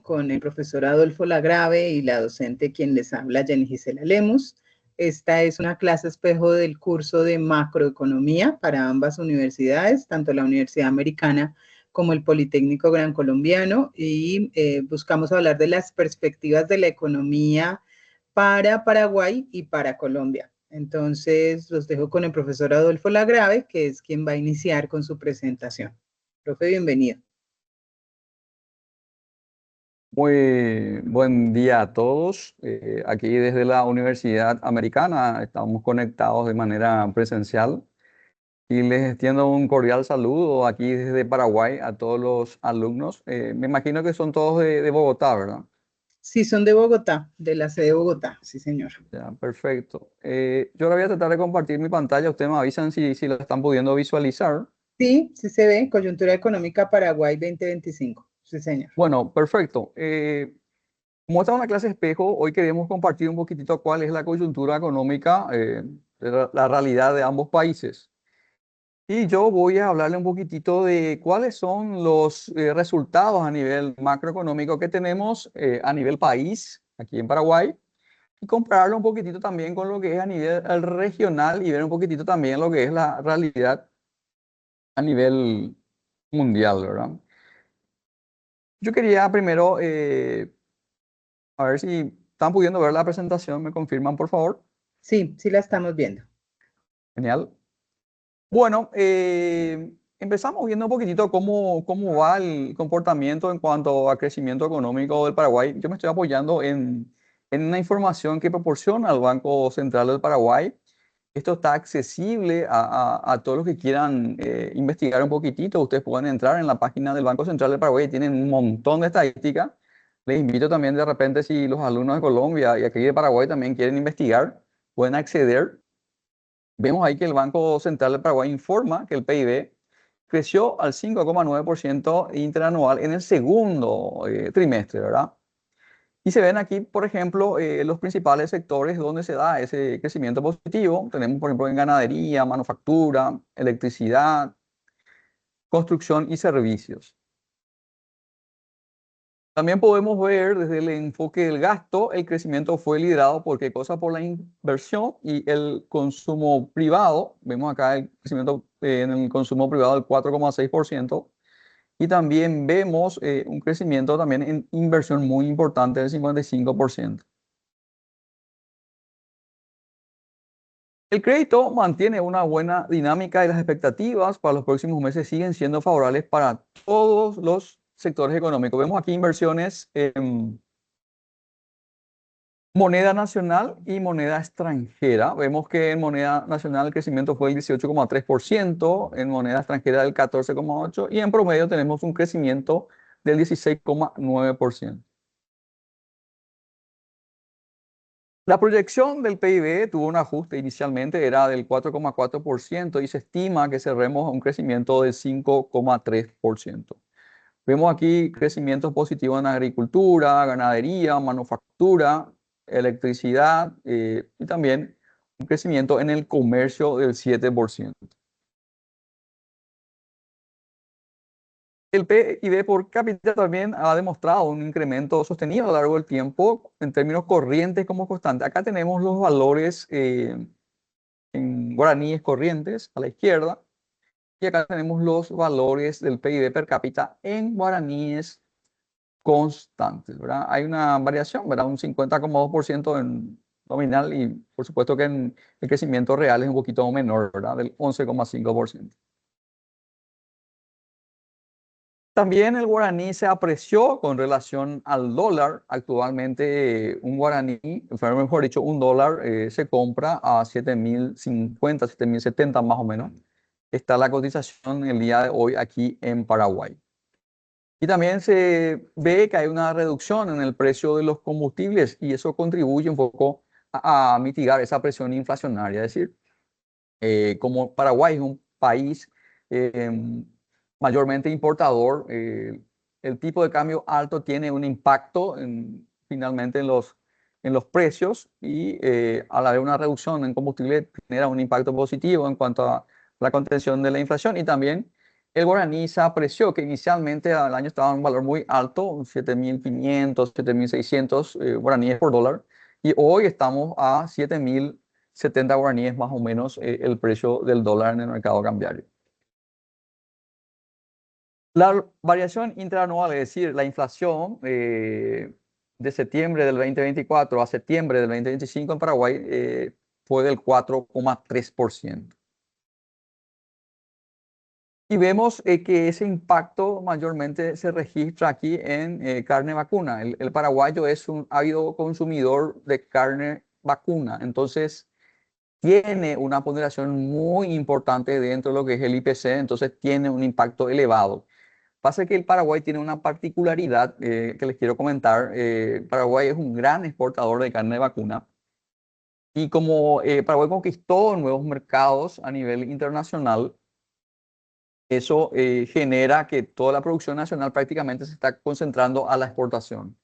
con el profesor Adolfo Lagrave y la docente quien les habla, Jenny Gisela Lemus. Esta es una clase espejo del curso de macroeconomía para ambas universidades, tanto la Universidad Americana como el Politécnico Gran Colombiano, y buscamos hablar de las perspectivas de la economía para Paraguay y para Colombia. Entonces, los dejo con el profesor Adolfo Lagrave, que es quien va a iniciar con su presentación. Profe, bienvenido. Muy buen día a todos. Aquí desde la Universidad Americana estamos conectados de manera presencial y les extiendo un cordial saludo aquí desde Paraguay a todos los alumnos. Me imagino que son todos de Bogotá, ¿verdad? Sí, son de Bogotá, de la sede de Bogotá, sí señor. Ya, perfecto. Yo ahora voy a tratar de compartir mi pantalla. Ustedes me avisan si lo están pudiendo visualizar. Sí, sí se ve, Coyuntura Económica Paraguay 2025, sí señor. Bueno, perfecto. Como esta es una clase espejo, hoy queremos compartir un poquitito cuál es la coyuntura económica, de la realidad de ambos países. Y yo voy a hablarle un poquitito de cuáles son los resultados a nivel macroeconómico que tenemos a nivel país, aquí en Paraguay, y compararlo un poquitito también con lo que es a nivel regional y ver un poquitito también lo que es la realidad a nivel mundial, ¿verdad? Yo quería primero, a ver si están pudiendo ver la presentación, me confirman, por favor. Sí, sí la estamos viendo. Genial. Bueno, empezamos viendo un poquitito cómo va el comportamiento en cuanto a crecimiento económico del Paraguay. Yo me estoy apoyando en una información que proporciona el Banco Central del Paraguay. Esto está accesible a todos los que quieran investigar un poquitito. Ustedes pueden entrar en la página del Banco Central del Paraguay, tienen un montón de estadísticas. Les invito también de repente si los alumnos de Colombia y aquí de Paraguay también quieren investigar, pueden acceder. Vemos ahí que el Banco Central del Paraguay informa que el PIB creció al 5,9% interanual en el segundo trimestre, ¿verdad? Y se ven aquí, por ejemplo, los principales sectores donde se da ese crecimiento positivo. Tenemos, por ejemplo, en ganadería, manufactura, electricidad, construcción y servicios. También podemos ver desde el enfoque del gasto, el crecimiento fue liderado por qué cosa, por la inversión y el consumo privado. Vemos acá el crecimiento en el consumo privado del 4,6%. Y también vemos un crecimiento también en inversión muy importante del 55%. El crédito mantiene una buena dinámica y las expectativas para los próximos meses siguen siendo favorables para todos los sectores económicos. Vemos aquí inversiones en moneda nacional y moneda extranjera. Vemos que en moneda nacional el crecimiento fue el 18,3%, en moneda extranjera el 14,8% y en promedio tenemos un crecimiento del 16,9%. La proyección del PIB tuvo un ajuste inicialmente, era del 4,4% y se estima que cerremos a un crecimiento del 5,3%. Vemos aquí crecimientos positivos en agricultura, ganadería, manufactura, electricidad y también un crecimiento en el comercio del 7%. El PIB por cápita también ha demostrado un incremento sostenido a lo largo del tiempo en términos corrientes como constante. Acá tenemos los valores en guaraníes corrientes a la izquierda y acá tenemos los valores del PIB per cápita en guaraníes constantes, ¿verdad? Hay una variación, ¿verdad? Un 50,2% en nominal y por supuesto que en el crecimiento real es un poquito menor, ¿verdad? Del 11,5%. También el guaraní se apreció con relación al dólar. Actualmente un guaraní, mejor dicho, un dólar se compra a 7.050, 7.070 más o menos. Está la cotización el día de hoy aquí en Paraguay. Y también se ve que hay una reducción en el precio de los combustibles y eso contribuye un poco a mitigar esa presión inflacionaria. Es decir, como Paraguay es un país eh, mayormente importador, el tipo de cambio alto tiene un impacto finalmente en los precios y al haber una reducción en combustible genera un impacto positivo en cuanto a la contención de la inflación y también El guaraní se apreció, que inicialmente al año estaba en un valor muy alto, 7.500, 7.600 guaraníes por dólar, y hoy estamos a 7.070 guaraníes más o menos el precio del dólar en el mercado cambiario. La variación interanual, es decir, la inflación de septiembre del 2024 a septiembre del 2025 en Paraguay fue del 4,3%. Y vemos que ese impacto mayormente se registra aquí en carne vacuna. El paraguayo es un ávido consumidor de carne vacuna, entonces tiene una ponderación muy importante dentro de lo que es el IPC, entonces tiene un impacto elevado. Pasa que el Paraguay tiene una particularidad que les quiero comentar. Paraguay es un gran exportador de carne de vacuna y como Paraguay conquistó nuevos mercados a nivel internacional, eso genera que toda la producción nacional prácticamente se está concentrando a la exportación.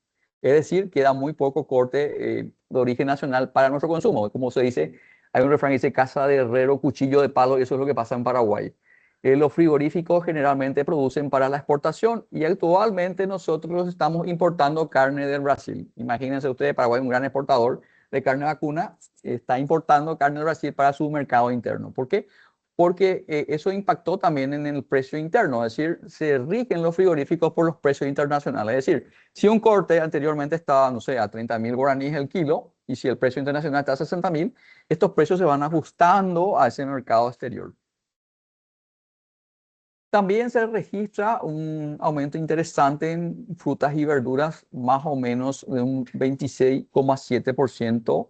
Es decir, queda muy poco corte de origen nacional para nuestro consumo. Como se dice, hay un refrán que dice casa de herrero, cuchillo de palo, y eso es lo que pasa en Paraguay. Los frigoríficos generalmente producen para la exportación y actualmente nosotros estamos importando carne del Brasil. Imagínense ustedes, Paraguay es un gran exportador de carne vacuna, está importando carne del Brasil para su mercado interno. ¿Por qué? Porque eso impactó también en el precio interno, es decir, se rigen los frigoríficos por los precios internacionales. Es decir, si un corte anteriormente estaba, no sé, a 30.000 guaraníes el kilo, y si el precio internacional está a 60.000, estos precios se van ajustando a ese mercado exterior. También se registra un aumento interesante en frutas y verduras, más o menos de un 26,7%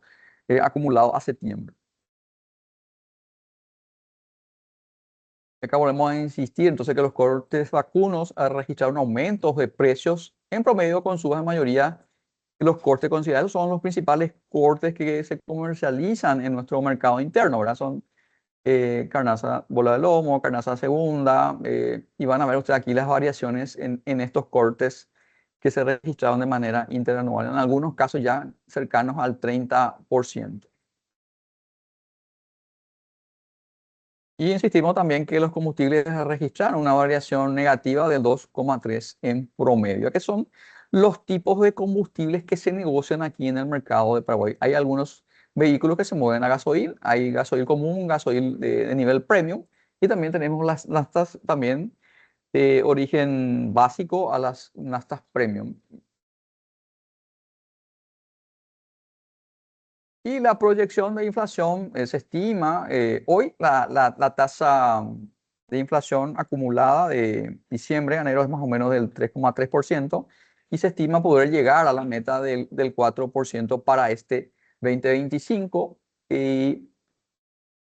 acumulado a septiembre. Acá volvemos a insistir, entonces que los cortes vacunos registraron aumentos de precios en promedio con subas en mayoría. Los cortes considerados son los principales cortes que se comercializan en nuestro mercado interno, ¿verdad? Son carnaza bola de lomo, carnaza segunda, y van a ver ustedes aquí las variaciones en estos cortes que se registraron de manera interanual, en algunos casos ya cercanos al 30%. Y insistimos también que los combustibles registraron una variación negativa del 2,3 en promedio, que son los tipos de combustibles que se negocian aquí en el mercado de Paraguay. Hay algunos vehículos que se mueven a gasoil, hay gasoil común, gasoil de nivel premium, y también tenemos las naftas también de origen básico a las naftas premium. Y la proyección de inflación se estima, hoy la tasa de inflación acumulada de diciembre a enero es más o menos del 3,3% y se estima poder llegar a la meta del 4% para este 2025. Y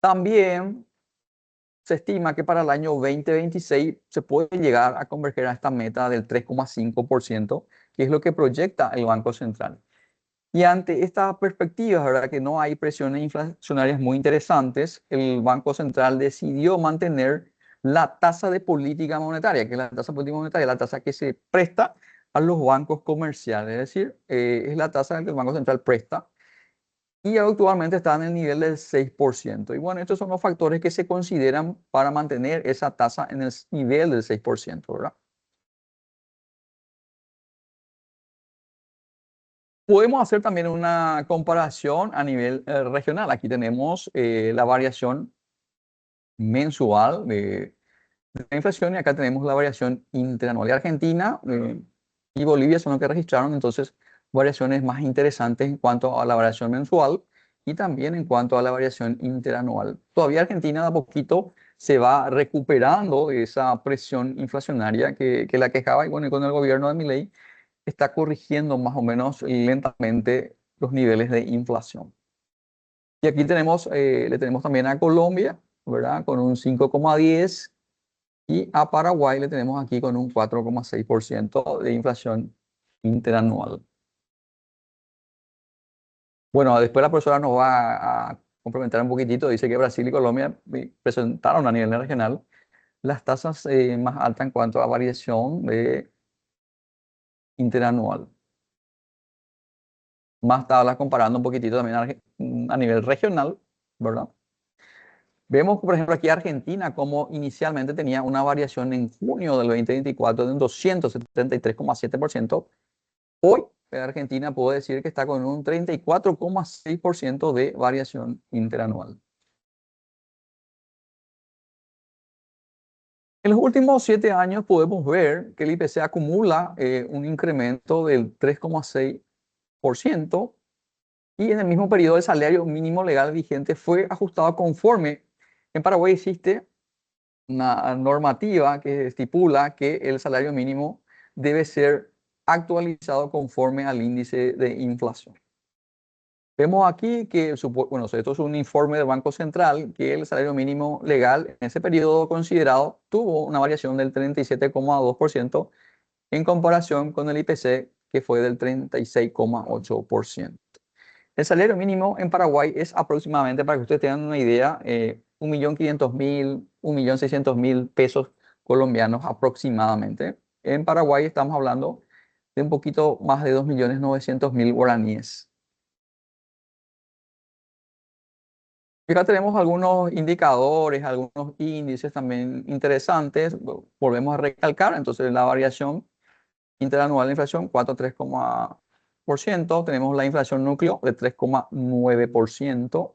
también se estima que para el año 2026 se puede llegar a converger a esta meta del 3,5%, que es lo que proyecta el Banco Central. Y ante esta perspectiva, ¿verdad? Que no hay presiones inflacionarias muy interesantes, el Banco Central decidió mantener la tasa de política monetaria, que es la tasa de política monetaria, la tasa que se presta a los bancos comerciales, es decir, es la tasa que el Banco Central presta y actualmente está en el nivel del 6%. Y bueno, estos son los factores que se consideran para mantener esa tasa en el nivel del 6%, ¿verdad? Podemos hacer también una comparación a nivel regional. Aquí tenemos la variación mensual de la inflación y acá tenemos la variación interanual. Y Argentina y Bolivia son los que registraron entonces variaciones más interesantes en cuanto a la variación mensual y también en cuanto a la variación interanual. Todavía Argentina de a poquito se va recuperando esa presión inflacionaria que la quejaba y bueno, y con el gobierno de Milei está corrigiendo más o menos lentamente los niveles de inflación. Y aquí tenemos, le tenemos también a Colombia, ¿verdad? Con un 5,10 y a Paraguay le tenemos aquí con un 4,6% de inflación interanual. Bueno, después la profesora nos va a complementar un poquitito. Dice que Brasil y Colombia presentaron a nivel regional las tasas más altas en cuanto a variación de interanual. Más tablas comparando un poquitito también a nivel regional, ¿verdad? Vemos, por ejemplo, aquí Argentina, como inicialmente tenía una variación en junio del 2024 de un 273,7%. Hoy, Argentina puede decir que está con un 34,6% de variación interanual. En los últimos 7 años podemos ver que el IPC acumula un incremento del 3,6% y en el mismo periodo el salario mínimo legal vigente fue ajustado conforme. En Paraguay existe una normativa que estipula que el salario mínimo debe ser actualizado conforme al índice de inflación. Vemos aquí que, bueno, esto es un informe del Banco Central, que el salario mínimo legal en ese periodo considerado tuvo una variación del 37,2% en comparación con el IPC, que fue del 36,8%. El salario mínimo en Paraguay es aproximadamente, para que ustedes tengan una idea, 1.500.000, 1.600.000 pesos colombianos aproximadamente. En Paraguay estamos hablando de un poquito más de 2.900.000 guaraníes. Y acá tenemos algunos indicadores, algunos índices también interesantes. Volvemos a recalcar, entonces la variación interanual de inflación, 4,3%. Tenemos la inflación núcleo de 3,9%.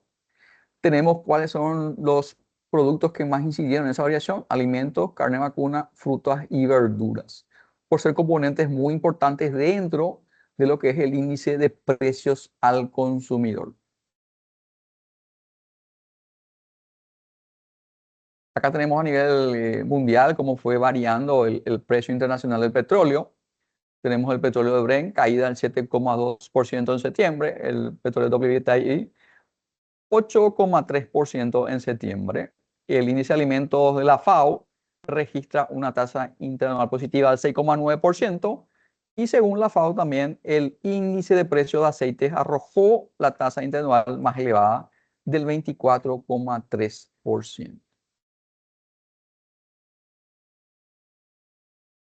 Tenemos cuáles son los productos que más incidieron en esa variación: alimentos, carne vacuna, frutas y verduras, por ser componentes muy importantes dentro de lo que es el índice de precios al consumidor. Acá tenemos a nivel mundial cómo fue variando el precio internacional del petróleo. Tenemos el petróleo de Brent, caída del 7,2% en septiembre, el petróleo WTI 8,3% en septiembre. El índice de alimentos de la FAO registra una tasa interanual positiva del 6,9%. Y según la FAO también, el índice de precios de aceites arrojó la tasa interanual más elevada del 24,3%.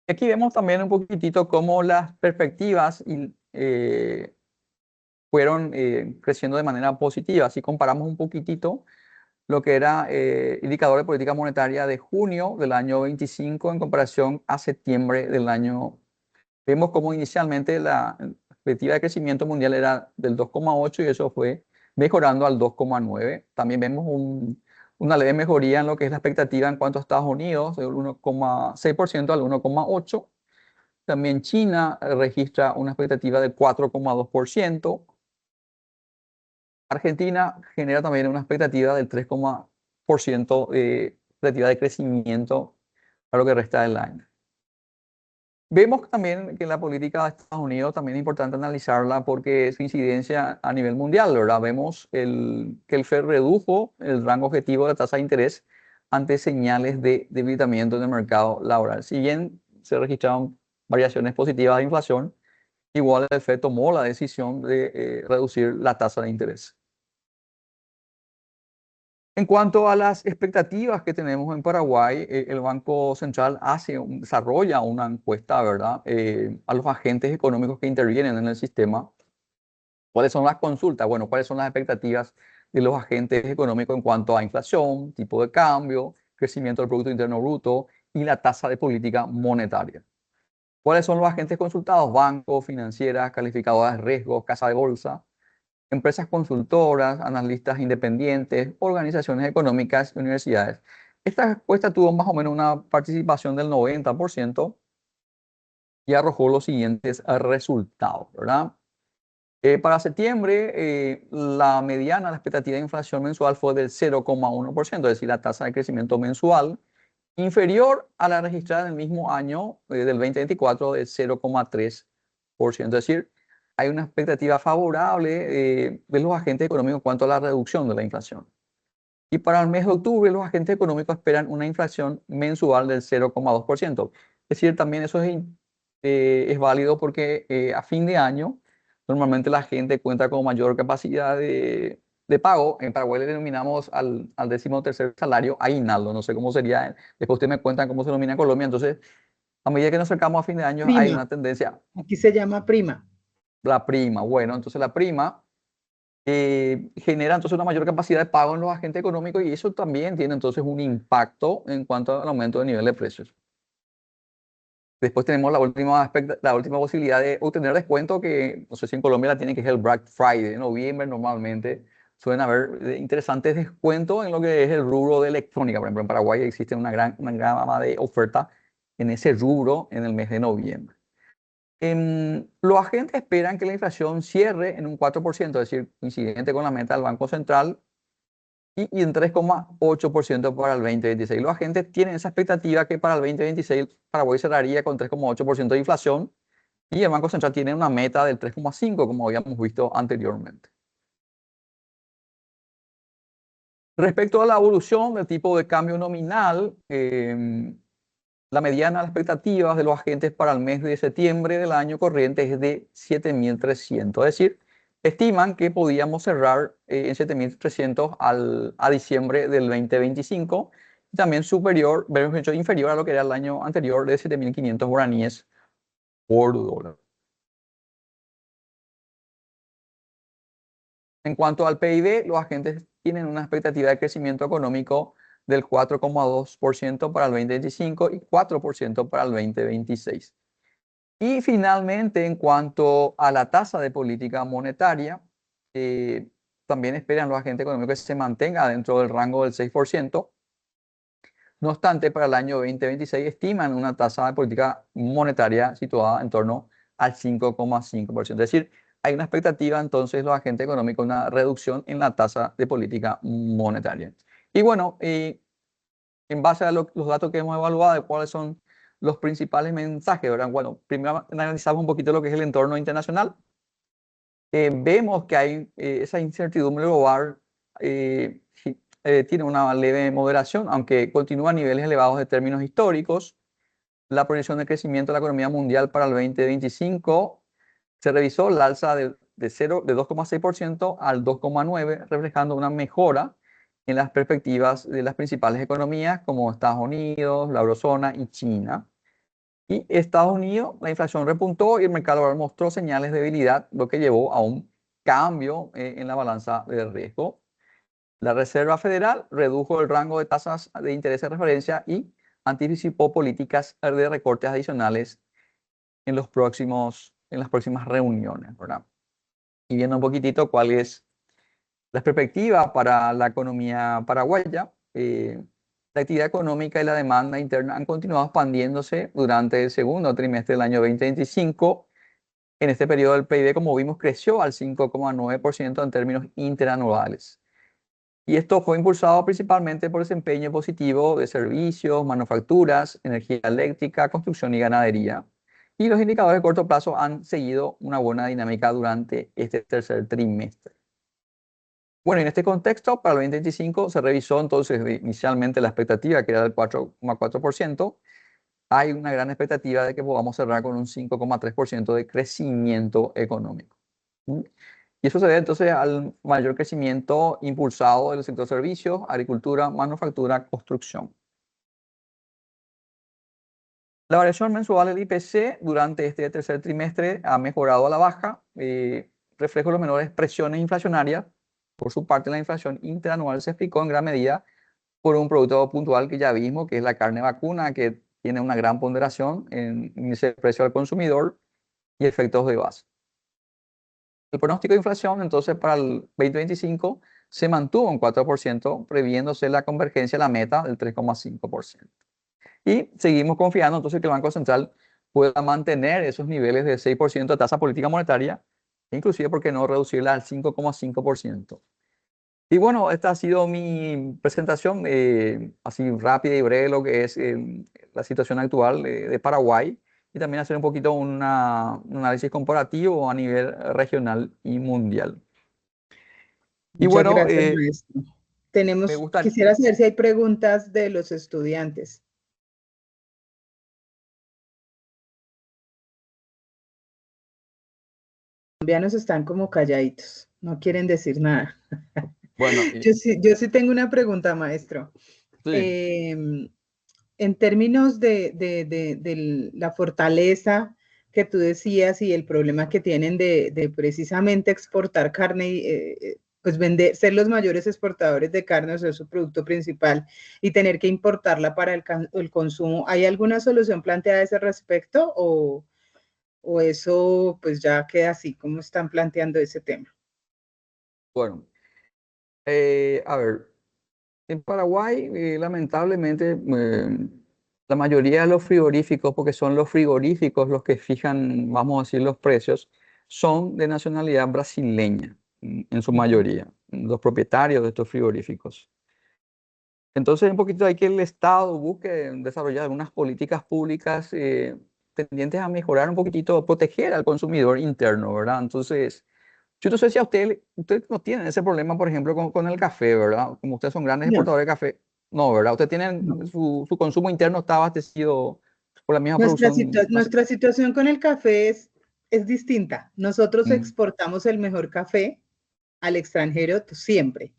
Aquí vemos también un poquitito cómo las perspectivas fueron creciendo de manera positiva. Si comparamos un poquitito lo que era indicador de política monetaria de junio del año 25 en comparación a septiembre del año. Vemos como inicialmente la perspectiva de crecimiento mundial era del 2,8 y eso fue mejorando al 2,9. También vemos una leve mejoría en lo que es la expectativa en cuanto a Estados Unidos, del 1,6% al 1,8%. También China registra una expectativa del 4,2%. Argentina genera también una expectativa del 3% de expectativa de crecimiento a lo que resta del año. Vemos también que la política de Estados Unidos también es importante analizarla porque su incidencia a nivel mundial, ¿verdad? Vemos que el Fed redujo el rango objetivo de la tasa de interés ante señales de debilitamiento en el mercado laboral. Si bien se registraron variaciones positivas de inflación, igual el Fed tomó la decisión de reducir la tasa de interés. En cuanto a las expectativas que tenemos en Paraguay, el Banco Central desarrolla una encuesta, ¿verdad? A los agentes económicos que intervienen en el sistema. ¿Cuáles son las consultas? Bueno, ¿cuáles son las expectativas de los agentes económicos en cuanto a inflación, tipo de cambio, crecimiento del Producto Interno Bruto y la tasa de política monetaria? ¿Cuáles son los agentes consultados? Bancos, financieras, calificadoras de riesgo, casa de bolsa, empresas consultoras, analistas independientes, organizaciones económicas y universidades. Esta encuesta tuvo más o menos una participación del 90% y arrojó los siguientes resultados, ¿verdad? Para septiembre, la mediana, la expectativa de inflación mensual fue del 0,1%, es decir, la tasa de crecimiento mensual inferior a la registrada en el mismo año del 2024 de 0,3%. Es decir, hay una expectativa favorable de los agentes económicos en cuanto a la reducción de la inflación. Y para el mes de octubre, los agentes económicos esperan una inflación mensual del 0,2%. Es decir, también eso es válido porque a fin de año, normalmente la gente cuenta con mayor capacidad de pago. En Paraguay le denominamos al 13º salario aguinaldo. No sé cómo sería. Después ustedes me cuentan cómo se denomina en Colombia. Entonces, a medida que nos acercamos a fin de año, hay Prima. una tendencia. Aquí se llama prima. La prima. Bueno, entonces la prima genera entonces una mayor capacidad de pago en los agentes económicos y eso también tiene entonces un impacto en cuanto al aumento del nivel de precios. Después tenemos la última posibilidad de obtener descuento que no sé si en Colombia la tienen, que es el Black Friday. En noviembre normalmente suelen haber interesantes descuentos en lo que es el rubro de electrónica. Por ejemplo, en Paraguay existe una gran gama de oferta en ese rubro en el mes de noviembre. Los agentes esperan que la inflación cierre en un 4%, es decir, coincidente con la meta del Banco Central, y en 3,8% para el 2026. Los agentes tienen esa expectativa que para el 2026 Paraguay cerraría con 3,8% de inflación y el Banco Central tiene una meta del 3,5%, como habíamos visto anteriormente. Respecto a la evolución del tipo de cambio nominal, la mediana de las expectativas de los agentes para el mes de septiembre del año corriente es de 7.300, es decir, estiman que podíamos cerrar en 7.300 a diciembre del 2025, y también inferior a lo que era el año anterior de 7.500 guaraníes por dólar. En cuanto al PIB, los agentes tienen una expectativa de crecimiento económico del 4,2% para el 2025 y 4% para el 2026. Y finalmente, en cuanto a la tasa de política monetaria, también esperan los agentes económicos que se mantenga dentro del rango del 6%. No obstante, para el año 2026 estiman una tasa de política monetaria situada en torno al 5,5%. Es decir, hay una expectativa entonces los agentes económicos, una reducción en la tasa de política monetaria. Y bueno, en base a los datos que hemos evaluado, de cuáles son los principales mensajes, ¿verdad? Bueno, primero analizamos un poquito lo que es el entorno internacional. Vemos que hay esa incertidumbre global, tiene una leve moderación, aunque continúa a niveles elevados de términos históricos. La proyección de crecimiento de la economía mundial para el 2025 se revisó la alza de 2,6% al 2,9%, reflejando una mejora en las perspectivas de las principales economías como Estados Unidos, la eurozona y China. Y Estados Unidos, la inflación repuntó y el mercado laboral mostró señales de debilidad, lo que llevó a un cambio en la balanza de riesgo. La Reserva Federal redujo el rango de tasas de interés de referencia y anticipó políticas de recortes adicionales en las próximas reuniones, ¿verdad? Y viendo un poquitito cuál es la perspectiva para la economía paraguaya, la actividad económica y la demanda interna han continuado expandiéndose durante el segundo trimestre del año 2025. En este periodo el PIB, como vimos, creció al 5,9% en términos interanuales. Y esto fue impulsado principalmente por desempeño positivo de servicios, manufacturas, energía eléctrica, construcción y ganadería. Y los indicadores de corto plazo han seguido una buena dinámica durante este tercer trimestre. Bueno, en este contexto, para el 2025 se revisó entonces inicialmente la expectativa, que era del 4,4%. Hay una gran expectativa de que podamos cerrar con un 5,3% de crecimiento económico. ¿Mm? Y eso se debe entonces al mayor crecimiento impulsado del sector servicios, agricultura, manufactura, construcción. La variación mensual del IPC durante este tercer trimestre ha mejorado a la baja, reflejo de las menores presiones inflacionarias. Por su parte, la inflación interanual se explicó en gran medida por un producto puntual que ya vimos, que es la carne vacuna, que tiene una gran ponderación en ese precio al consumidor y efectos de base. El pronóstico de inflación, entonces, para el 2025 se mantuvo en 4%, previéndose la convergencia a la meta del 3,5%. Y seguimos confiando, entonces, que el Banco Central pueda mantener esos niveles de 6% de tasa política monetaria, inclusive, ¿por qué no reducirla al 5,5%? Y bueno, esta ha sido mi presentación, así rápida y breve, lo que es la situación actual de Paraguay y también hacer un poquito un análisis comparativo a nivel regional y mundial. Y Muchas bueno, gracias, maestro. me gusta, Quisiera saber si hay preguntas de los estudiantes. Los colombianos están como calladitos, no quieren decir nada. bueno, Yo sí tengo una pregunta, maestro. sí, En términos de la fortaleza que tú decías y el problema que tienen de precisamente exportar carne y pues vender, ser los mayores exportadores de carne o ser su producto principal y tener que importarla para el consumo. ¿Hay alguna solución planteada a ese respecto o eso pues ya queda así? ¿Cómo están planteando ese tema? Bueno, a ver, en Paraguay, lamentablemente, la mayoría de los frigoríficos, porque son los frigoríficos los que fijan, vamos a decir, los precios, son de nacionalidad brasileña, en su mayoría, los propietarios de estos frigoríficos. Entonces, un poquito hay que el Estado busque desarrollar algunas políticas públicas tendientes a mejorar un poquitito, proteger al consumidor interno, ¿verdad? Entonces, yo no sé si a usted no tienen ese problema, por ejemplo, con el café, ¿verdad? Como ustedes son grandes No, exportadores de café, no, ¿verdad? Ustedes tienen, no. su consumo interno está abastecido por la misma producción. Nuestra situación con el café es distinta. Nosotros Mm, exportamos el mejor café al extranjero siempre.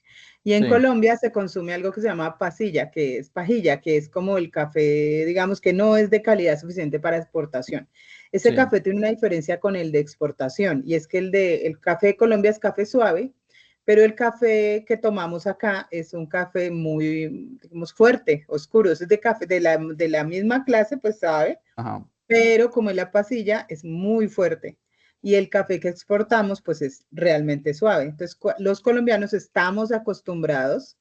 Y en sí, Colombia se consume algo que se llama pajilla, que es como el café, digamos que no es de calidad suficiente para exportación. Ese sí, café tiene una diferencia con el de exportación y es que el café de Colombia es café suave, pero el café que tomamos acá es un café muy, digamos, fuerte, oscuro. Es de café de la misma clase, pues sabe, ajá. pero como es la pasilla, es muy fuerte. Y el café que exportamos, pues es realmente suave. Entonces, los colombianos estamos acostumbrados,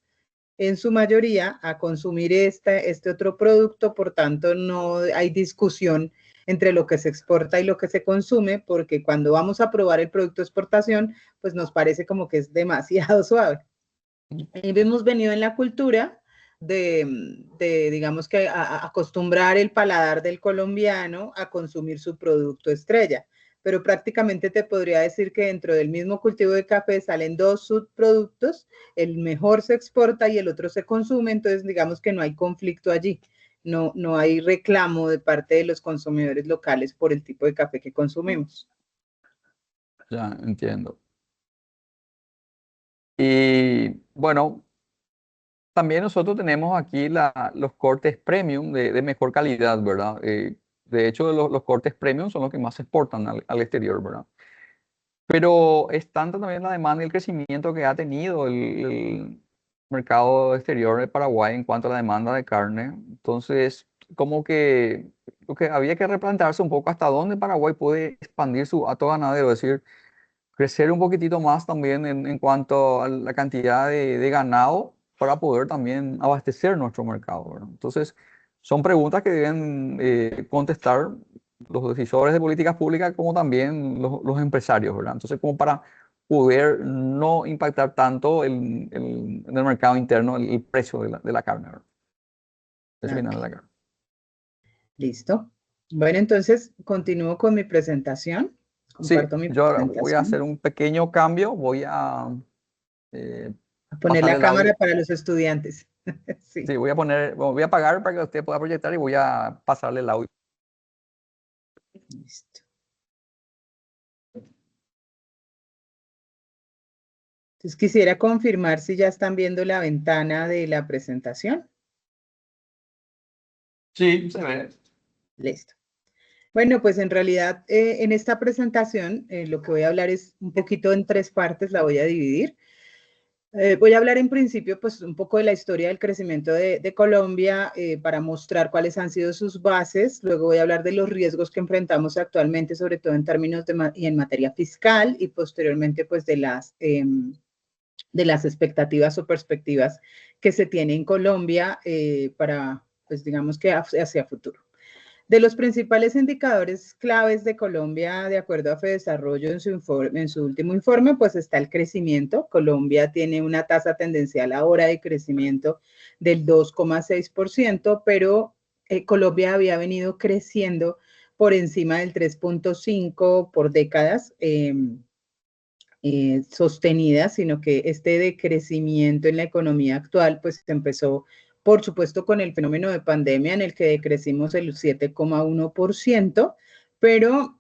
en su mayoría, a consumir este otro producto, por tanto, no hay discusión entre lo que se exporta y lo que se consume, porque cuando vamos a probar el producto de exportación, pues nos parece como que es demasiado suave. Y hemos venido en la cultura digamos que acostumbrar el paladar del colombiano a consumir su producto estrella. Pero prácticamente te podría decir que dentro del mismo cultivo de café salen dos subproductos, el mejor se exporta y el otro se consume, entonces digamos que no hay conflicto allí. No, no hay reclamo de parte de los consumidores locales por el tipo de café que consumimos. Ya entiendo. Y bueno, también nosotros tenemos aquí los cortes premium de mejor calidad, ¿verdad? De hecho, los cortes premium son los que más se exportan al exterior, ¿verdad? Pero es tanta también la demanda y el crecimiento que ha tenido el mercado exterior de Paraguay en cuanto a la demanda de carne. Entonces, como que lo que había que replantearse un poco hasta dónde Paraguay puede expandir su hato ganadero, es decir, crecer un poquitito más también en cuanto a la cantidad de ganado para poder también abastecer nuestro mercado, ¿verdad? Entonces, son preguntas que deben contestar los decisores de políticas públicas como también los empresarios, ¿verdad? Entonces, como para poder no impactar tanto en el mercado interno el precio de la carne, ¿verdad? El precio final de Ok, la carne. listo. Bueno, entonces continúo con mi presentación. Sí, Comparto mi yo ahora voy a hacer presentación. un pequeño cambio, voy a eh, A poner pasar la el audio. cámara para los estudiantes. Sí, Sí, voy a poner, bueno, voy a apagar para que usted pueda proyectar y voy a pasarle el audio. listo. Entonces quisiera confirmar si ya están viendo la ventana de la presentación. Sí, se ve. Listo. Bueno, pues en realidad en esta presentación lo que voy a hablar es un poquito en tres partes, la voy a dividir. Voy a hablar en principio pues un poco de la historia del crecimiento de Colombia para mostrar cuáles han sido sus bases. Luego voy a hablar de los riesgos que enfrentamos actualmente, sobre todo en términos y en materia fiscal y posteriormente pues de las expectativas o perspectivas que se tiene en Colombia para pues digamos que hacia futuro. De los principales indicadores claves de Colombia, de acuerdo a FEDesarrollo en su último informe, pues está el crecimiento. Colombia tiene una tasa tendencial ahora de crecimiento del 2,6%, pero Colombia había venido creciendo por encima del 3,5% por décadas sostenidas, sino que este decrecimiento en la economía actual, pues empezó por supuesto, con el fenómeno de pandemia en el que decrecimos el 7,1%, pero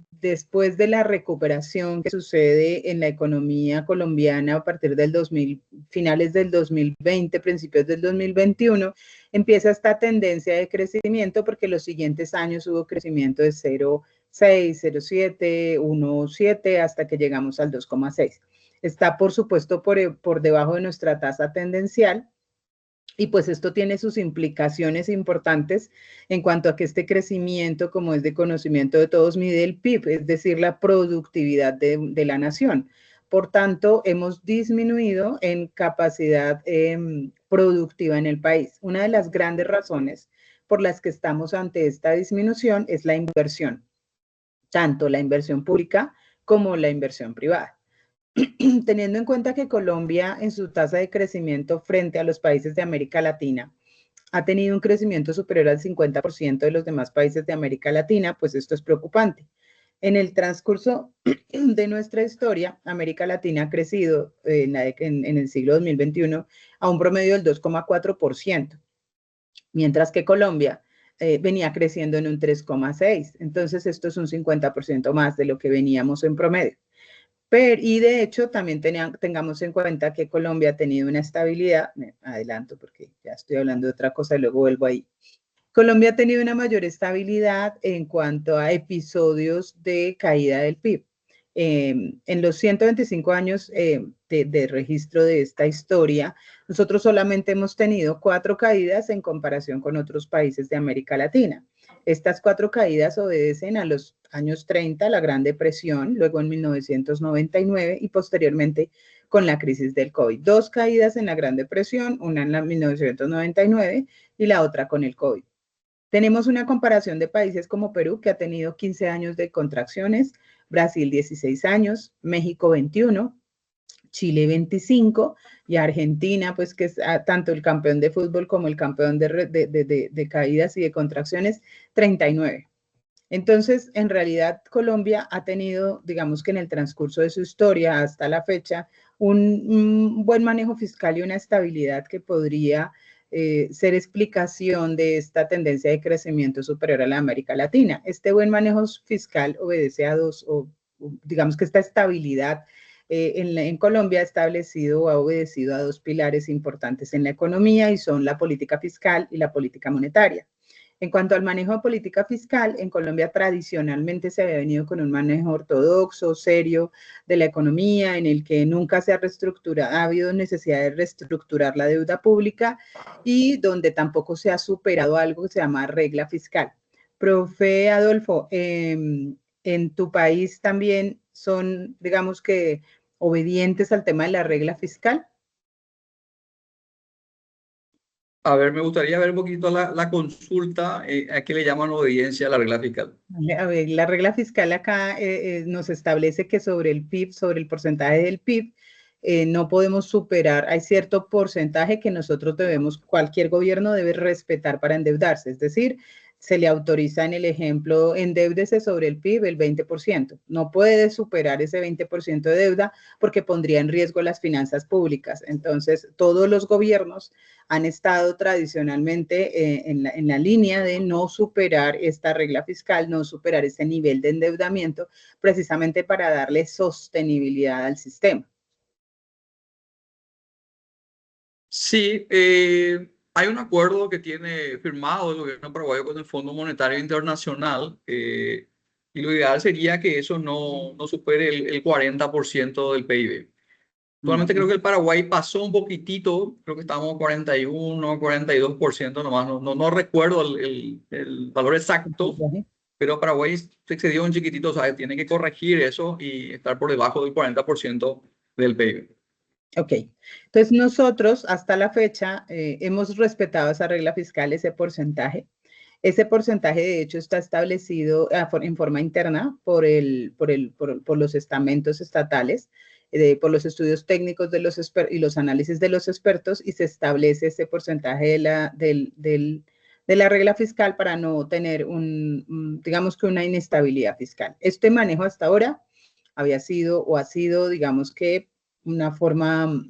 después de la recuperación que sucede en la economía colombiana a partir del 2000, finales del 2020, principios del 2021, empieza esta tendencia de crecimiento porque los siguientes años hubo crecimiento de 0,7, 1,7 hasta que llegamos al 2,6. Está, por supuesto, por debajo de nuestra tasa tendencial. Y pues esto tiene sus implicaciones importantes en cuanto a que este crecimiento, como es de conocimiento de todos, mide el PIB, es decir, la productividad de la nación. Por tanto, hemos disminuido en capacidad productiva en el país. Una de las grandes razones por las que estamos ante esta disminución es la inversión, tanto la inversión pública como la inversión privada. Teniendo en cuenta que Colombia en su tasa de crecimiento frente a los países de América Latina ha tenido un crecimiento superior al 50% de los demás países de América Latina, pues esto es preocupante. En el transcurso de nuestra historia, América Latina ha crecido en el siglo 2021 a un promedio del 2,4%, mientras que Colombia venía creciendo en un 3,6%. Entonces, esto es un 50% más de lo que veníamos en promedio. Y de hecho, también tengamos en cuenta que Colombia ha tenido una estabilidad, me adelanto porque ya estoy hablando de otra cosa y luego vuelvo ahí. Colombia ha tenido una mayor estabilidad en cuanto a episodios de caída del PIB. En los 125 años de registro de esta historia, nosotros solamente hemos tenido 4 caídas en comparación con otros países de América Latina. Estas 4 caídas obedecen a los años 30, la Gran Depresión, luego en 1999 y posteriormente con la crisis del COVID. 2 caídas en la Gran Depresión, una en la 1999 y la otra con el COVID. Tenemos una comparación de países como Perú, que ha tenido 15 años de contracciones, Brasil 16 años, México 21, Chile 25 y Argentina, pues que es tanto el campeón de fútbol como el campeón de caídas y de contracciones, 39. Entonces, en realidad, Colombia ha tenido, digamos que en el transcurso de su historia hasta la fecha, un buen manejo fiscal y una estabilidad que podría ser explicación de esta tendencia de crecimiento superior a la América Latina. Este buen manejo fiscal obedece a digamos que esta estabilidad en Colombia ha obedecido a 2 pilares importantes en la economía y son la política fiscal y la política monetaria. En cuanto al manejo de política fiscal, en Colombia tradicionalmente se había venido con un manejo ortodoxo, serio de la economía, en el que nunca se ha reestructurado, ha habido necesidad de reestructurar la deuda pública y donde tampoco se ha superado algo que se llama regla fiscal. Profe Adolfo, en tu país también son, digamos que, obedientes al tema de la regla fiscal. A ver, me gustaría ver un poquito la consulta, a qué le llaman obediencia a la regla fiscal. A ver, la regla fiscal acá nos establece que sobre el PIB, sobre el porcentaje del PIB, no podemos superar, hay cierto porcentaje que nosotros debemos, cualquier gobierno debe respetar para endeudarse, es decir, se le autoriza en el ejemplo, endeúdese sobre el PIB el 20%, no puede superar ese 20% de deuda porque pondría en riesgo las finanzas públicas. Entonces, todos los gobiernos han estado tradicionalmente en la línea de no superar esta regla fiscal, no superar ese nivel de endeudamiento, precisamente para darle sostenibilidad al sistema. Sí, hay un acuerdo que tiene firmado el gobierno paraguayo con el Fondo Monetario Internacional y lo ideal sería que eso no supere el 40% del PIB. Actualmente creo que el Paraguay pasó un poquitito, creo que estamos 41, 42% nomás, no recuerdo el valor exacto, pero Paraguay se excedió un chiquitito, o sea, tiene que corregir eso y estar por debajo del 40% del PIB. Ok, entonces nosotros hasta la fecha hemos respetado esa regla fiscal, ese porcentaje. Ese porcentaje de hecho está establecido en forma interna por los estamentos estatales, por los estudios técnicos y los análisis de los expertos y se establece ese porcentaje de la regla fiscal para no tener digamos que una inestabilidad fiscal. Este manejo hasta ahora había sido o ha sido, digamos que una forma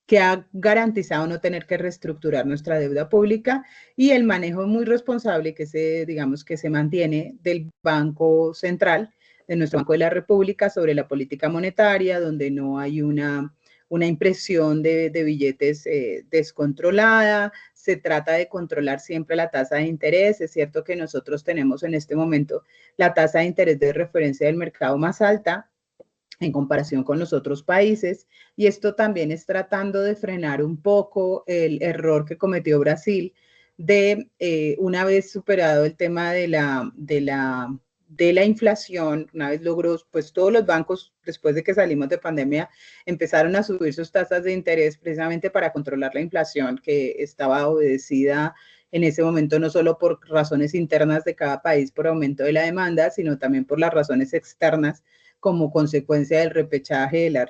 que ha garantizado no tener que reestructurar nuestra deuda pública y el manejo muy responsable digamos, que se mantiene del Banco Central, de nuestro Banco de la República, sobre la política monetaria, donde no hay una impresión de billetes descontrolada. Se trata de controlar siempre la tasa de interés. Es cierto que nosotros tenemos en este momento la tasa de interés de referencia del mercado más alta en comparación con los otros países, y esto también es tratando de frenar un poco el error que cometió Brasil de una vez superado el tema de la inflación, una vez logró, pues todos los bancos, después de que salimos de pandemia, empezaron a subir sus tasas de interés precisamente para controlar la inflación que estaba obedecida en ese momento no solo por razones internas de cada país por aumento de la demanda, sino también por las razones externas como consecuencia del repechaje de la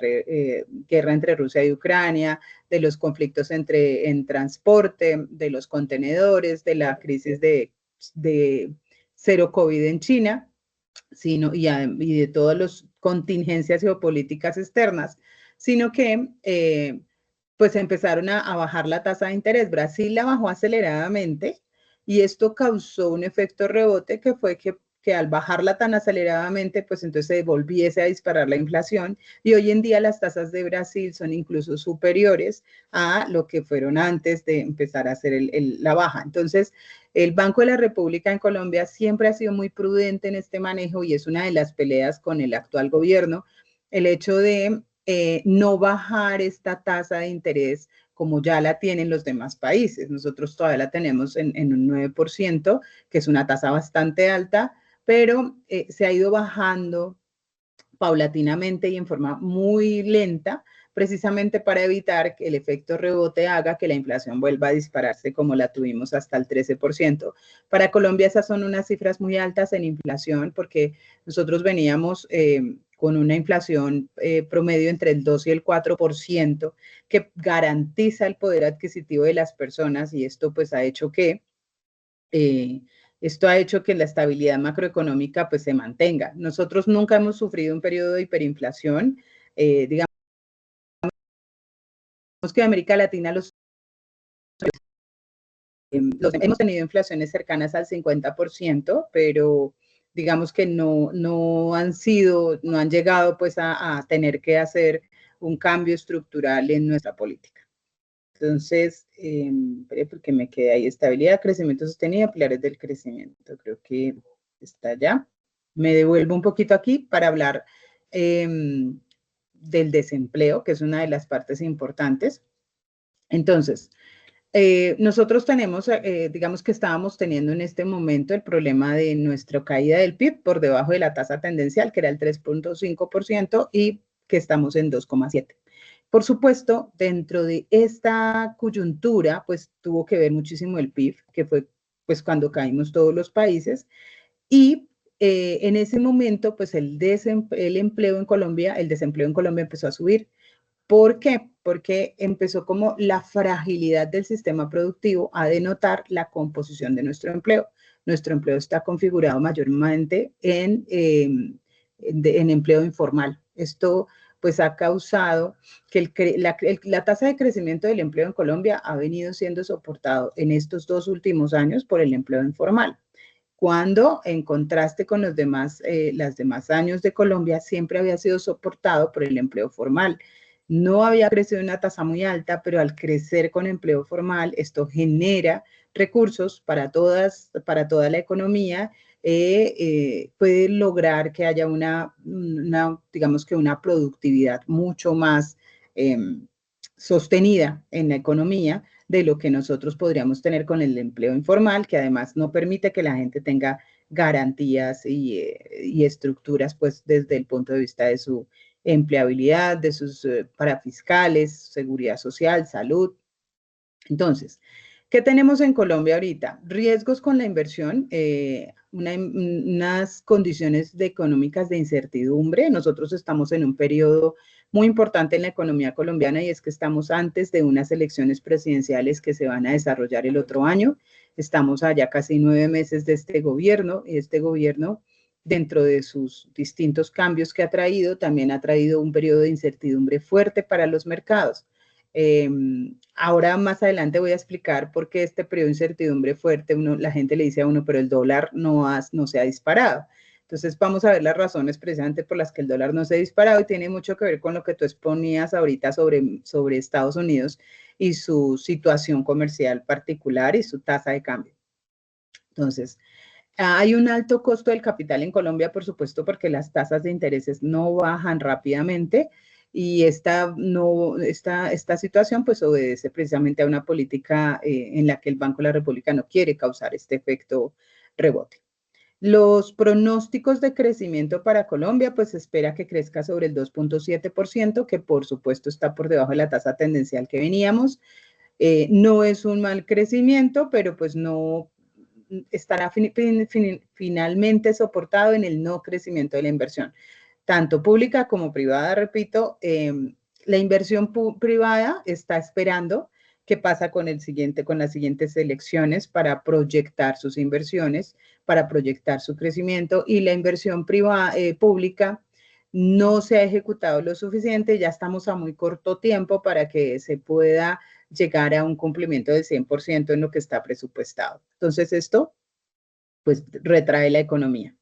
guerra entre Rusia y Ucrania, de los conflictos en transporte, de los contenedores, de la crisis de cero COVID en China, y de todas las contingencias geopolíticas externas, sino que pues empezaron a bajar la tasa de interés. Brasil la bajó aceleradamente y esto causó un efecto rebote que fue que al bajarla tan aceleradamente, pues entonces se volviese a disparar la inflación y hoy en día las tasas de Brasil son incluso superiores a lo que fueron antes de empezar a hacer la baja. Entonces, el Banco de la República en Colombia siempre ha sido muy prudente en este manejo y es una de las peleas con el actual gobierno, el hecho de no bajar esta tasa de interés como ya la tienen los demás países. Nosotros todavía la tenemos en un 9%, que es una tasa bastante alta, pero se ha ido bajando paulatinamente y en forma muy lenta, precisamente para evitar que el efecto rebote haga que la inflación vuelva a dispararse como la tuvimos hasta el 13%. Para Colombia esas son unas cifras muy altas en inflación porque nosotros veníamos con una inflación promedio entre el 2 y el 4% que garantiza el poder adquisitivo de las personas y esto pues ha hecho que esto ha hecho que la estabilidad macroeconómica pues se mantenga. Nosotros nunca hemos sufrido un periodo de hiperinflación. Digamos que en América Latina hemos tenido inflaciones cercanas al 50%, pero digamos que no han llegado pues a tener que hacer un cambio estructural en nuestra política. Entonces, porque me quedé ahí, estabilidad, crecimiento sostenido, pilares del crecimiento. Creo que está ya. Me devuelvo un poquito aquí para hablar del desempleo, que es una de las partes importantes. Entonces, nosotros tenemos, digamos que estábamos teniendo en este momento el problema de nuestra caída del PIB por debajo de la tasa tendencial, que era el 3.5%, y que estamos en 2,7%. Por supuesto, dentro de esta coyuntura, pues tuvo que ver muchísimo el PIB, que fue pues cuando caímos todos los países, y en ese momento, pues el empleo en Colombia, el desempleo en Colombia empezó a subir. ¿Por qué? Porque empezó como la fragilidad del sistema productivo a denotar la composición de nuestro empleo. Nuestro empleo está configurado mayormente en empleo informal. Esto pues ha causado que la tasa de crecimiento del empleo en Colombia ha venido siendo soportado en estos 2 últimos años por el empleo informal. Cuando en contraste con los demás años de Colombia siempre había sido soportado por el empleo formal. No había crecido una tasa muy alta, pero al crecer con empleo formal, esto genera recursos para toda la economía, puede lograr que haya digamos que una productividad mucho más sostenida en la economía de lo que nosotros podríamos tener con el empleo informal, que además no permite que la gente tenga garantías y estructuras, pues desde el punto de vista de su empleabilidad, de sus parafiscales, seguridad social, salud. Entonces, ¿qué tenemos en Colombia ahorita? Riesgos con la inversión, unas condiciones económicas de incertidumbre. Nosotros estamos en un periodo muy importante en la economía colombiana y es que estamos antes de unas elecciones presidenciales que se van a desarrollar el otro año. Estamos allá casi 9 meses de este gobierno y este gobierno, dentro de sus distintos cambios que ha traído, también ha traído un periodo de incertidumbre fuerte para los mercados. Ahora más adelante voy a explicar por qué este periodo de incertidumbre fuerte, la gente le dice a uno, pero el dólar no se ha disparado. Entonces vamos a ver las razones precisamente por las que el dólar no se ha disparado y tiene mucho que ver con lo que tú exponías ahorita sobre Estados Unidos y su situación comercial particular y su tasa de cambio. Entonces, hay un alto costo del capital en Colombia, por supuesto, porque las tasas de intereses no bajan rápidamente y esta situación pues obedece precisamente a una política en la que el Banco de la República no quiere causar este efecto rebote. Los pronósticos de crecimiento para Colombia, pues se espera que crezca sobre el 2.7%, que por supuesto está por debajo de la tasa tendencial que veníamos. No es un mal crecimiento, pero pues no estará finalmente soportado en el no crecimiento de la inversión, tanto pública como privada, repito. La inversión privada está esperando qué pasa con las siguientes elecciones para proyectar sus inversiones, para proyectar su crecimiento, y la inversión pública no se ha ejecutado lo suficiente. Ya estamos a muy corto tiempo para que se pueda llegar a un cumplimiento del 100% en lo que está presupuestado. Entonces esto pues retrae la economía.